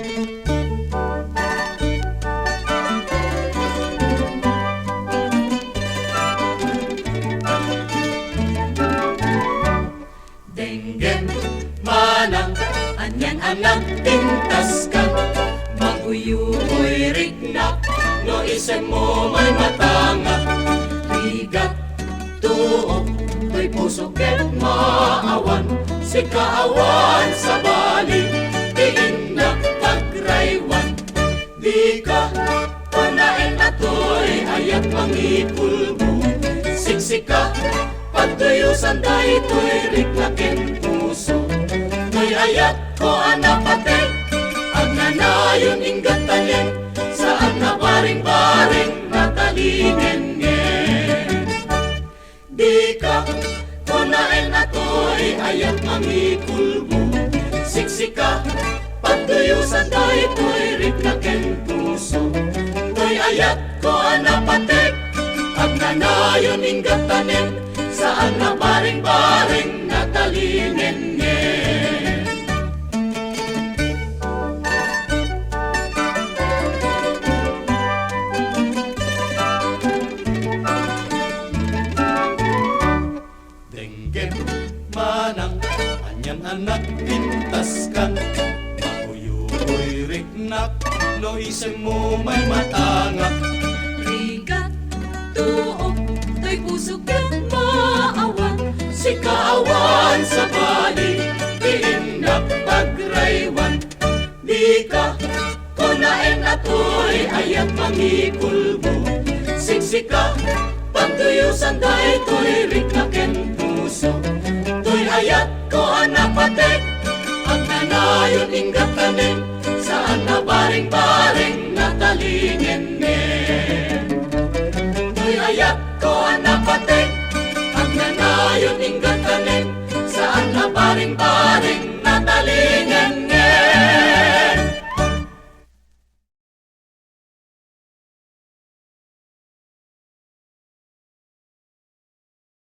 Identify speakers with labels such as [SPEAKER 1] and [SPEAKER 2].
[SPEAKER 1] Denggen manang anyan anak tintas kan maguyuoy rignak no isem mo may matanga rigat tuok to'y puso ket maawan si kaawan sa bali diin na pagraywan di ka panain ato'y ayat mangipulbo siksika pagtuyusan tayo to'y riklakin puso to'y ayat ko anapatek at nanayon ingatanin saan na baring-baring natalingen di ka kunain na to'y ayat mangikulbo siksika pagtuyusan tayo to'y riklakin puso to'y ayat ko anapatek at nanayon ingatanin saan na baring-baring natalingen Denggen manang anyan anak pintas kan makuyuoy rignak no isem mo may matangak
[SPEAKER 2] rigat tuok to'y puso ket maawan
[SPEAKER 1] si kaawan sa bali diin na pagraywan di ka kunain ato'y ayat mangikulbo siksika pagtuyusan tayo to'y riklaken puso to'y ayat ko anapatek at nanayon ingatanin saan na baring-baring